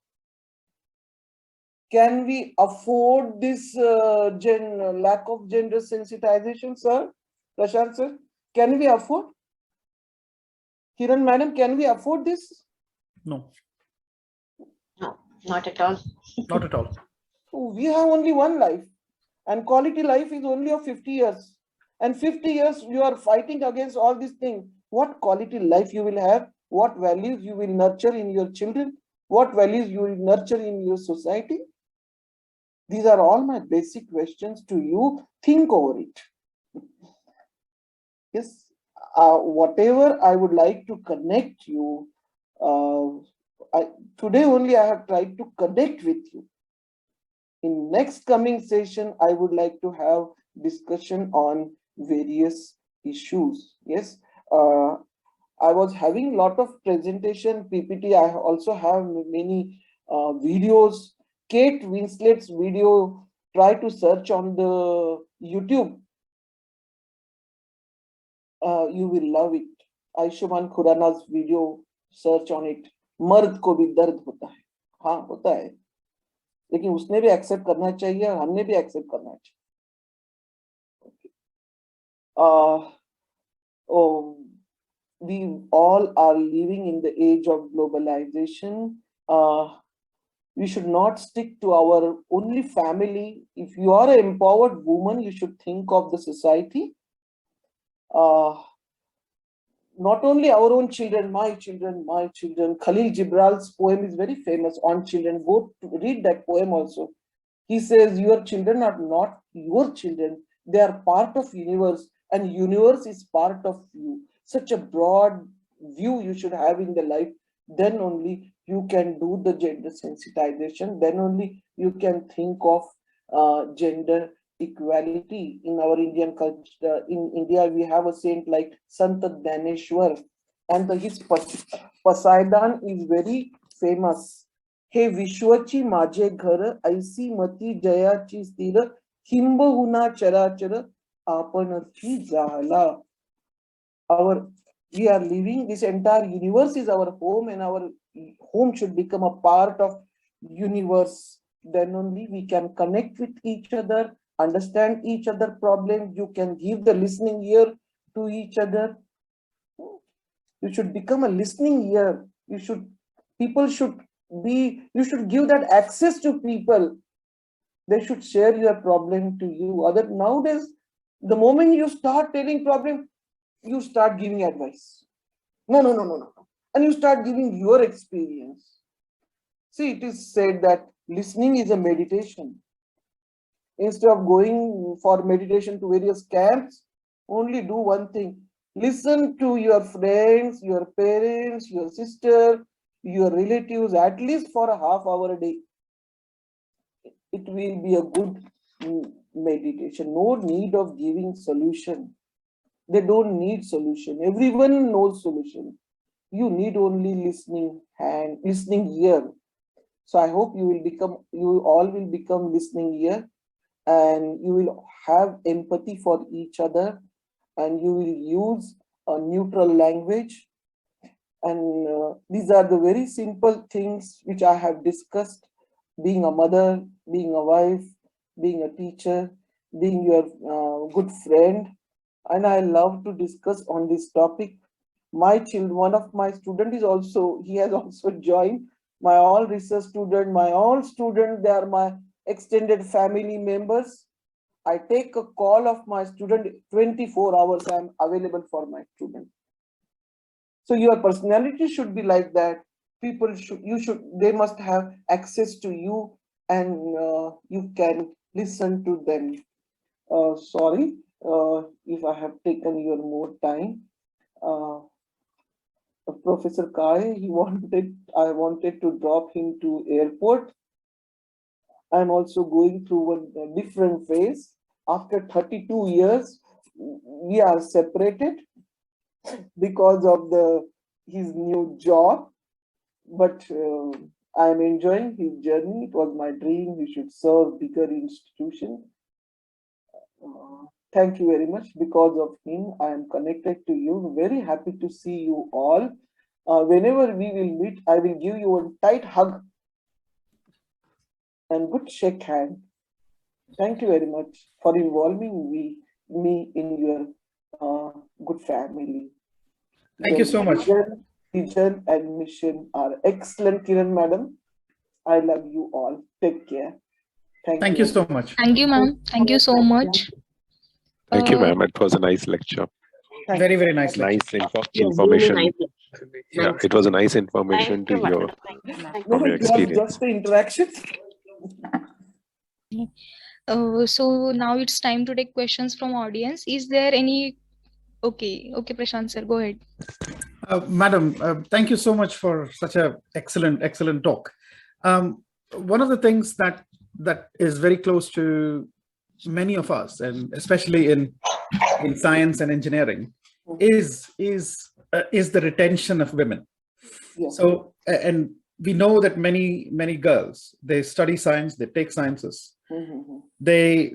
Can we afford this lack of gender sensitization, sir? Prashant, sir, can we afford? Kiran, madam, can we afford this? No. No, not at all. Not at all. We have only one life, and quality life is only of 50 years. And 50 years you are fighting against all these things. What quality life you will have? What values you will nurture in your children? What values you will nurture in your society? These are all my basic questions to you. Think over it. Yes, whatever I would like to connect you, today only I have tried to connect with you. In next coming session, I would like to have discussion on various issues. Yes, I was having lot of presentation PPT. I also have many videos. Kate Winslet's video, try to search on the YouTube. You will love it. Ayushman Khurana's video, search on it. मर्द को भी दर्द होता है. हाँ होता है, लेकिन उसने भी एक्सेप्ट करना चाहिए और हमने भी एक्सेप्ट करना चाहिए. We all are living in the age of globalization. We should not stick to our only family. If you are an empowered woman, you should think of the society. Not only our own children, my children, my children. Khalil Gibral's poem is very famous on children. Go to read that poem also. He says, your children are not your children. They are part of universe, and universe is part of you. Such a broad view you should have in the life. Then only you can do the gender sensitization. Then only you can think of gender equality. In our Indian culture, in India, we have a saint like Sant Dhaneshwar, and his Pasaidan is very famous. He Vishwachi Maje Ghar, Aisi Mati Jayachi Stira, Himba Huna Charachara, Apanachi Zala. We are living, this entire universe is our home, and our home should become a part of universe. Then only we can connect with each other, understand each other problems. You can give the listening ear to each other. You should become a listening ear. You should give that access to people. They should share your problem to you. Nowadays, the moment you start telling problem, you start giving advice. No. And you start giving your experience. See, it is said that listening is a meditation. Instead of going for meditation to various camps, only do one thing. Listen to your friends, your parents, your sister, your relatives, at least for a half hour a day. It will be a good meditation. No need of giving solution. They don't need solution. Everyone knows solution. You need only listening ear. So I hope you all will become listening ear, and you will have empathy for each other, and you will use a neutral language. And these are the very simple things which I have discussed: being a mother, being a wife, being a teacher, being your good friend. And I love to discuss on this topic. One of my student he has also joined. My all research student, they are my extended family members. I take a call of my student 24 hours. I am available for my student. So your personality should be like that. They must have access to you, and you can listen to them. Sorry if I have taken your more time. Professor Kale, I wanted to drop him to airport. I'm also going through a different phase. After 32 years, we are separated because of his new job. But I'm enjoying his journey. It was my dream he should serve bigger institution. Thank you very much. Because of him, I am connected to you. Very happy to see you all. Whenever we will meet, I will give you a tight hug and good shake hand. Thank you very much for involving me in your good family. Thank you so much. Vision and mission are excellent, Kiran madam. I love you all. Take care. Thank you so much. Thank you, ma'am. Thank you so much. Thank you, ma'am. It was a nice lecture. Very, very nice lecture. Nice information. Yeah, it was a nice information to hear from your experience. It was just the interaction. So now it's time to take questions from audience. Is there any? Okay, Prashant sir, go ahead. Madam, thank you so much for such a excellent talk. One of the things that that is very close to many of us, and especially in science and engineering, is the retention of women. Yeah. So, and we know that many girls, they study science, they take sciences, they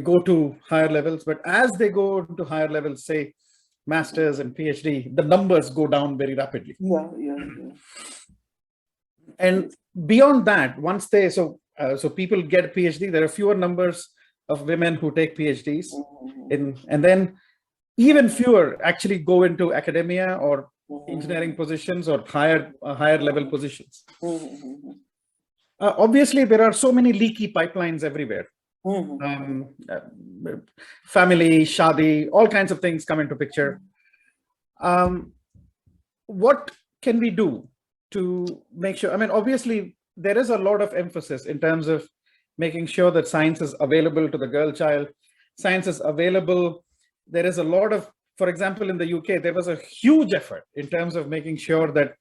go to higher levels, but as they go to higher levels, say masters and PhD, the numbers go down very rapidly. Yeah. And beyond that, once they so people get PhD, there are fewer numbers of women who take PhDs, and then even fewer actually go into academia or engineering positions or higher level positions. Obviously, there are so many leaky pipelines everywhere. Family, shadi, all kinds of things come into picture. What can we do to make sure? I mean, obviously, there is a lot of emphasis in terms of making sure that science is available to the girl child. Science is available. There is a lot of, for example, in the UK, there was a huge effort in terms of making sure that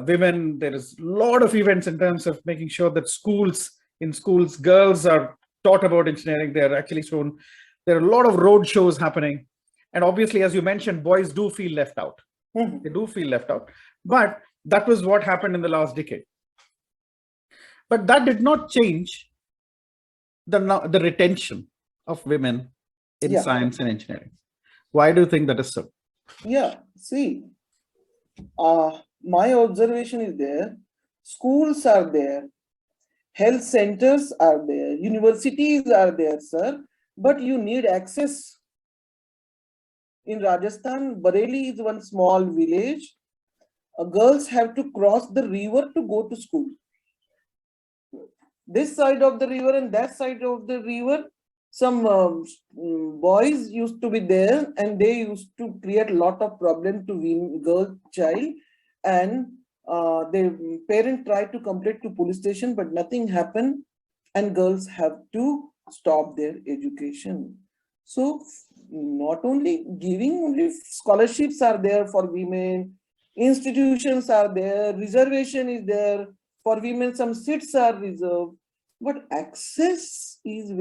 women, there is a lot of events in terms of making sure that in schools, girls are taught about engineering. They are actually shown. There are a lot of road shows happening. And obviously, as you mentioned, boys do feel left out. They do feel left out. But that was what happened in the last decade. But that did not change the retention of women in science and engineering. Why do you think that is so? Yeah, see, my observation is there. Schools are there. Health centers are there. Universities are there, sir. But you need access. In Rajasthan, Bareilly is one small village. Girls have to cross the river to go to school. This side of the river and that side of the river, some boys used to be there, and they used to create a lot of problem to girl child, and their parent tried to complain to police station, but nothing happened, and girls have to stop their education. So not only giving scholarships are there for women, institutions are there, reservation is there for women, some seats are reserved, but access is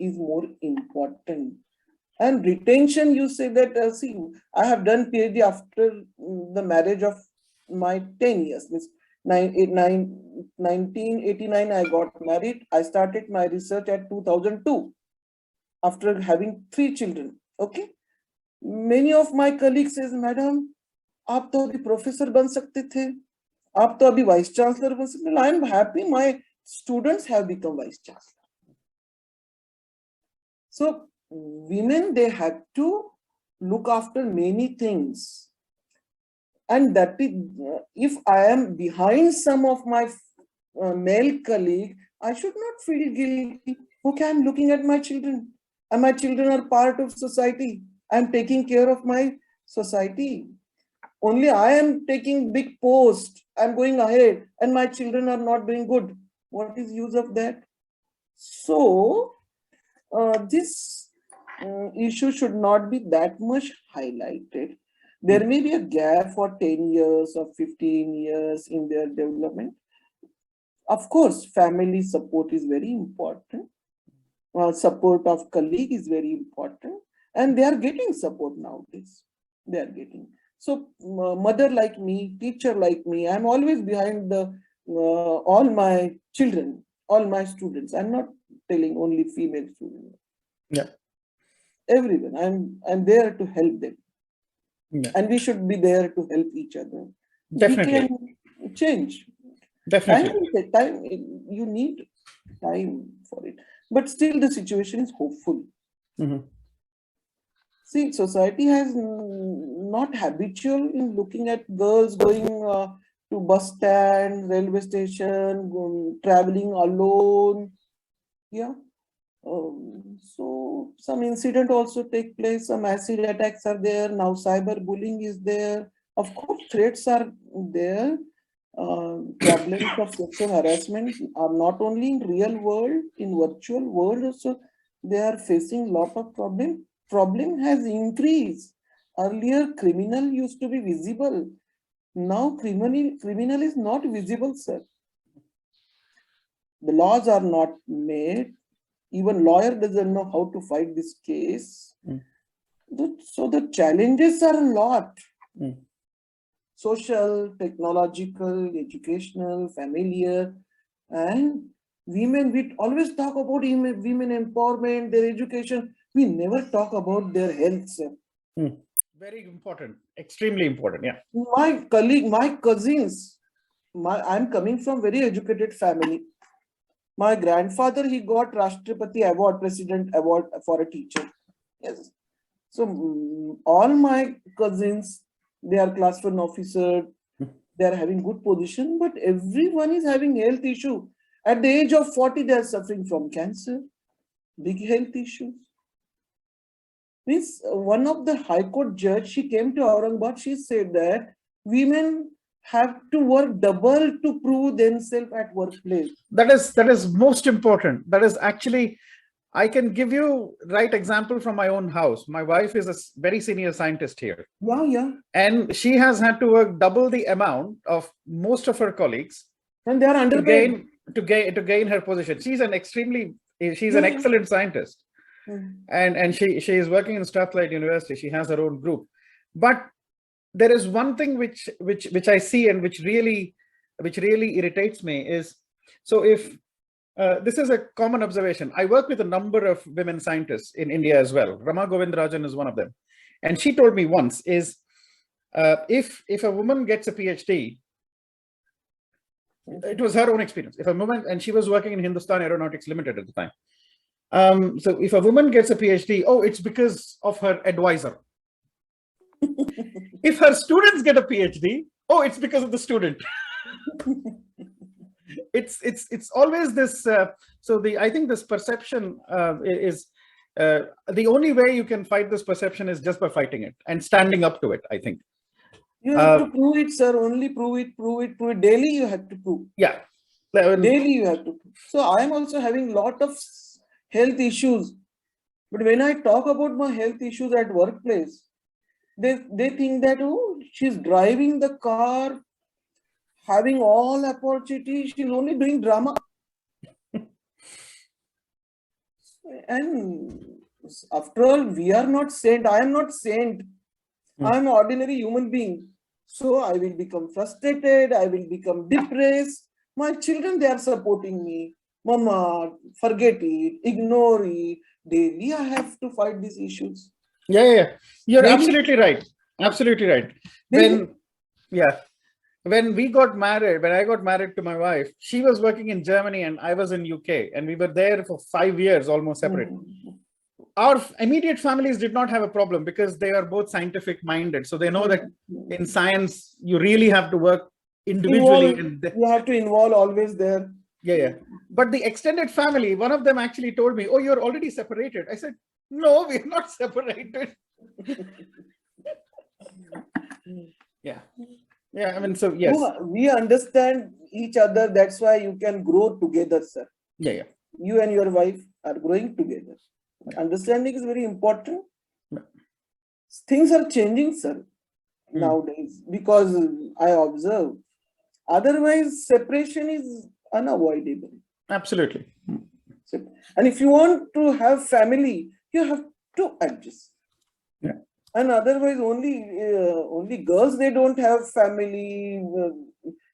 more important. And retention, you say that, see, I have done PhD after the marriage of my 10 years. 1989, I got married. I started my research at 2002 after having 3 children. Okay. Many of my colleagues says, Madam, आप तो अभी professor बन सकते थे, आप तो अभी vice chancellor बन सकते थे. I am happy my students have become vice chancellor. So women, they have to look after many things, and that is, if I am behind some of my male colleague, I should not feel guilty. Okay, I am looking at my children, and my children are part of society. I am taking care of my society. Only I am taking big post, I am going ahead, and my children are not doing good. What is use of that? So this issue should not be that much highlighted. There may be a gap for 10 years or 15 years in their development. Of course, family support is very important. Support of colleague is very important. And they are getting support nowadays. They are getting. So mother like me, teacher like me, I'm always behind the all my children, all my students. I'm not telling only female students. Yeah. Everyone. I'm there to help them. Yeah. And we should be there to help each other. Definitely. We can change. Definitely. Time, you need time for it. But still the situation is hopeful. See, society has not habitual in looking at girls going to bus stand, railway station, traveling alone. Yeah. So some incident also take place. Some acid attacks are there. Now cyber bullying is there. Of course, threats are there. Problems of sexual harassment are not only in real world, in virtual world also, they are facing a lot of problem. Problem has increased. Earlier, criminal used to be visible. Now, criminal is not visible, sir. The laws are not made. Even lawyer doesn't know how to fight this case. So the challenges are a lot. Social, technological, educational, familiar, and women. We always talk about women empowerment, their education. We never talk about their health, sir. Very important, extremely important. Yeah. My colleague, my cousins, I'm coming from very educated family. My grandfather, he got Rashtrapati Award, President Award for a teacher. Yes. So all my cousins, they are class 1 officer, they are having good position, but everyone is having health issue. At the age of 40, they are suffering from cancer, big health issues. Means one of the High Court judge, she came to Aurangabad, she said that women have to work double to prove themselves at workplace. That is most important. That is actually, I can give you right example from my own house. My wife is a very senior scientist here. Yeah. And she has had to work double the amount of most of her colleagues. And they are underpaid. To gain her position. She's an excellent scientist. And she is working in Strathclyde University. She has her own group. But there is one thing which I see and which really irritates me is, so if this is a common observation. I work with a number of women scientists in India as well. Rama Govindarajan is one of them. And she told me once is, if a woman gets a PhD, it was her own experience. If a woman, and she was working in Hindustan Aeronautics Limited at the time. So if a woman gets a PhD, oh, it's because of her advisor. If her students get a PhD, oh, it's because of the student. It's always this. I think this perception is the only way you can fight this perception is just by fighting it and standing up to it, I think. You have to prove it, sir. Only prove it. Daily you have to prove. Yeah. Daily you have to prove. So I am also having lot of health issues. But when I talk about my health issues at workplace, they think that, oh, she's driving the car, having all opportunities, she's only doing drama. And after all, we are not saint. I am not saint. I am an ordinary human being. So I will become frustrated. I will become depressed. My children, they are supporting me. Mama, forget it, ignore it. Daily, I have to fight these issues. Yeah. You're absolutely right. Absolutely right. When I got married to my wife, she was working in Germany and I was in UK, and we were there for 5 years, almost separate. Our immediate families did not have a problem because they are both scientific minded. So they know that in science, you really have to work individually. You have to involve always there. Yeah. But the extended family, one of them actually told me, oh, you're already separated. I said, no, we're not separated. Yeah. I mean, so yes. We understand each other. That's why you can grow together, sir. Yeah. You and your wife are growing together. Understanding is very important. Things are changing, sir, nowadays, because I observe. Otherwise, separation is unavoidable. Absolutely. And if you want to have family, you have to adjust. Yeah. And otherwise, only girls, they don't have family.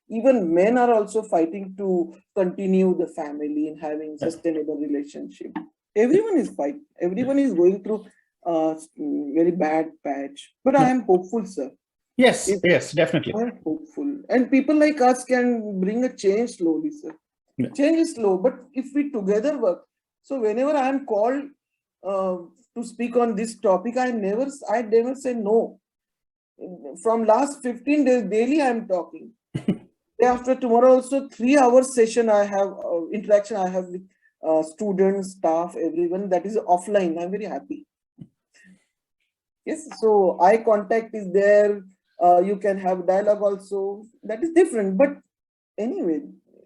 Even men are also fighting to continue the family and having sustainable relationship. Everyone is fighting. Everyone is going through very bad patch. But I am hopeful, sir. Yes, definitely. I am hopeful. And people like us can bring a change slowly, sir. Yeah. Change is slow, but if we together work. So whenever I am called to speak on this topic, I never say no. From last 15 days, daily I am talking. Day after tomorrow also 3 hours session I have, interaction I have with students, staff, everyone. That is offline. I'm very happy. Yes, so eye contact is there. You can have dialogue also. That is different. But anyway,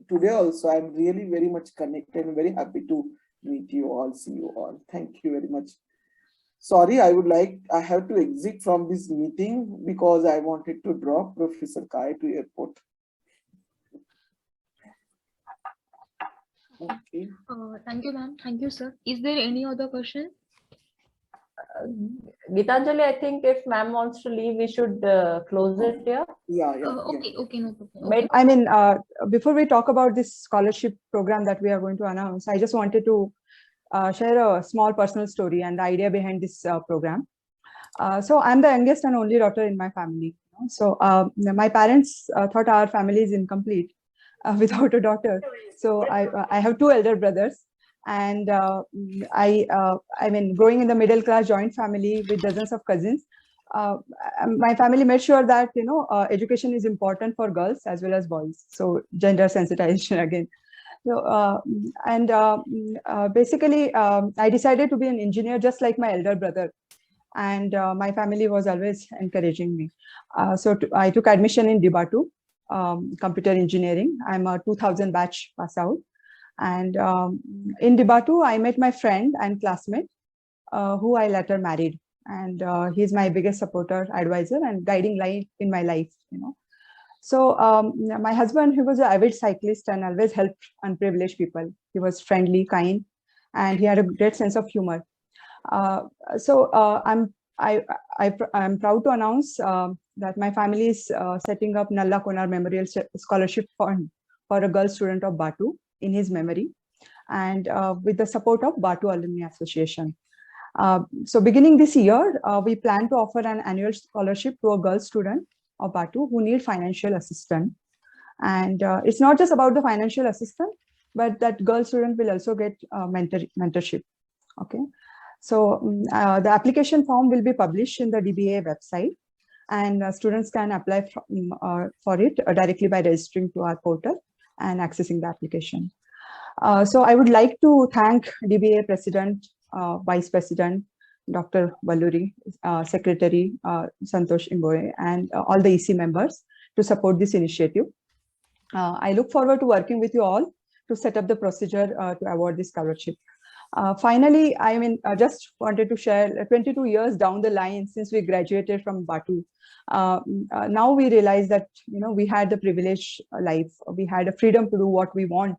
today also I'm really very much connected and very happy to meet you all, see you all. Thank you very much. Sorry, I have to exit from this meeting because I wanted to drop Professor Kale to airport. Okay. Thank you, ma'am. Thank you, sir. Is there any other question? Gitanjali, I think if ma'am wants to leave, we should close it here. Yeah. Okay, no problem. But I mean, before we talk about this scholarship program that we are going to announce, I just wanted to share a small personal story and the idea behind this program. So I'm the youngest and only daughter in my family. So my parents thought our family is incomplete without a daughter. So I have two elder brothers, and I mean, growing in the middle class joint family with dozens of cousins, my family made sure that education is important for girls as well as boys. So gender sensitization again. So basically, I decided to be an engineer just like my elder brother, and my family was always encouraging me. So I took admission in DBATU, computer engineering. I'm a 2000 batch pass out, and in DBATU, I met my friend and classmate, who I later married, and he's my biggest supporter, advisor, and guiding light in my life. So my husband, he was an avid cyclist and always helped unprivileged people. He was friendly, kind, and he had a great sense of humor. I'm proud to announce that my family is setting up Nalla Konar Memorial Scholarship Fund for a girl student of BATU in his memory, and with the support of BATU Alumni Association. So beginning this year, we plan to offer an annual scholarship to a girl student of BATU who need financial assistance. And it's not just about the financial assistance, but that girl student will also get mentorship. Okay. So the application form will be published in the DBAA website, and students can apply for it directly by registering to our portal and accessing the application. So I would like to thank DBAA President, Vice President, Dr. Valluri, Secretary Santosh Imboe, and all the EC members to support this initiative. I look forward to working with you all to set up the procedure to award this scholarship. Finally, I mean, I just wanted to share 22 years down the line since we graduated from BATU. Now we realize that, we had the privileged life. We had a freedom to do what we want,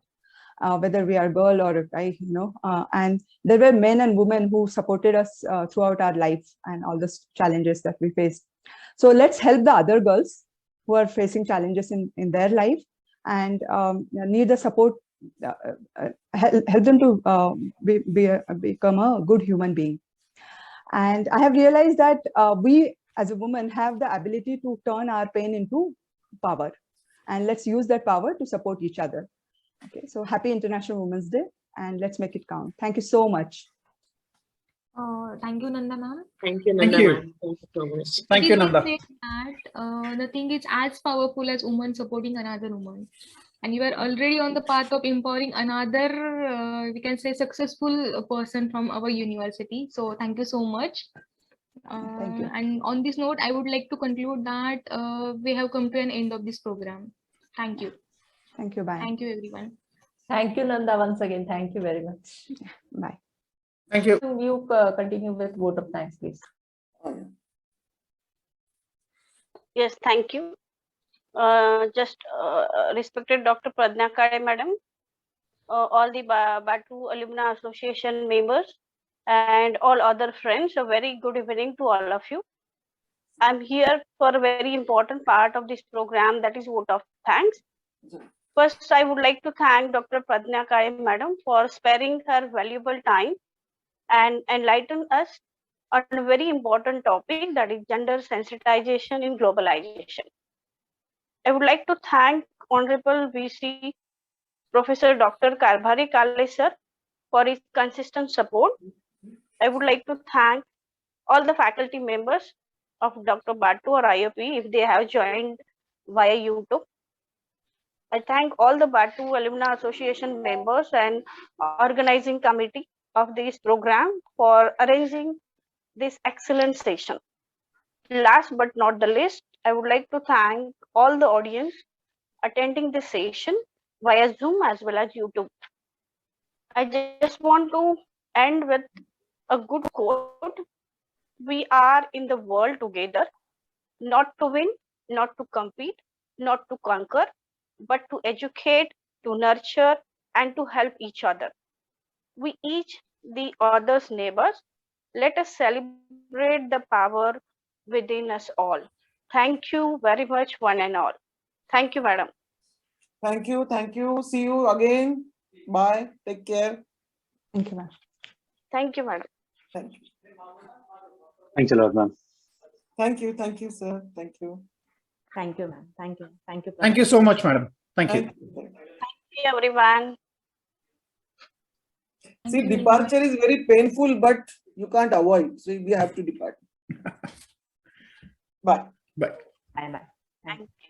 whether we are a girl or a guy, and there were men and women who supported us throughout our life and all the challenges that we faced. So let's help the other girls who are facing challenges in their life and need the support. Help them to become a good human being. And I have realized that we as a woman have the ability to turn our pain into power, and let's use that power to support each other. Okay, so happy International Women's Day, and let's make it count. Thank you so much. Thank you, Nanda ma'am. Thank you, Nanda. Thank you. Thank you so much. Thank you, Nanda. That, nothing is as powerful as woman supporting another woman. And you are already on the path of empowering another, we can say, successful person from our university. So thank you so much. Thank you. And on this note, I would like to conclude that we have come to an end of this program. Thank you. Thank you. Bye. Thank you, everyone. Thank you, Nanda, once again. Thank you very much. Bye. Thank you. You continue with vote of thanks, please. Yes, thank you. Respected Dr. Pradnya Kale, madam, all the BATU Alumni Association members, and all other friends, a very good evening to all of you. I'm here for a very important part of this program, that is vote of thanks. First, I would like to thank Dr. Pradnya Kale, madam, for sparing her valuable time and enlighten us on a very important topic, that is gender sensitization in globalization. I would like to thank Honorable VC Professor Dr. Kale sir for his consistent support. I would like to thank all the faculty members of Dr. BATU or IOP if they have joined via YouTube. I thank all the BATU Alumni Association members and organizing committee of this program for arranging this excellent session. Last but not the least, I would like to thank all the audience attending this session via Zoom as well as YouTube. I just want to end with a good quote. We are in the world together, not to win, not to compete, not to conquer, but to educate, to nurture, and to help each other. We each the other's neighbors. Let us celebrate the power within us all. Thank you very much, one and all. Thank you, madam. Thank you. Thank you. See you again. Bye. Take care. Thank you, ma'am. Thank you, madam. Thank you. Thanks a lot, ma'am. Thank you. Thank you, sir. Thank you. Thank you, ma'am. Thank you. Thank you. Thank you so much, madam. Thank you. Thank you. Thank you, everyone. See, departure is very painful, but you can't avoid. So we have to depart. Bye. Bye. Bye bye. Thank you.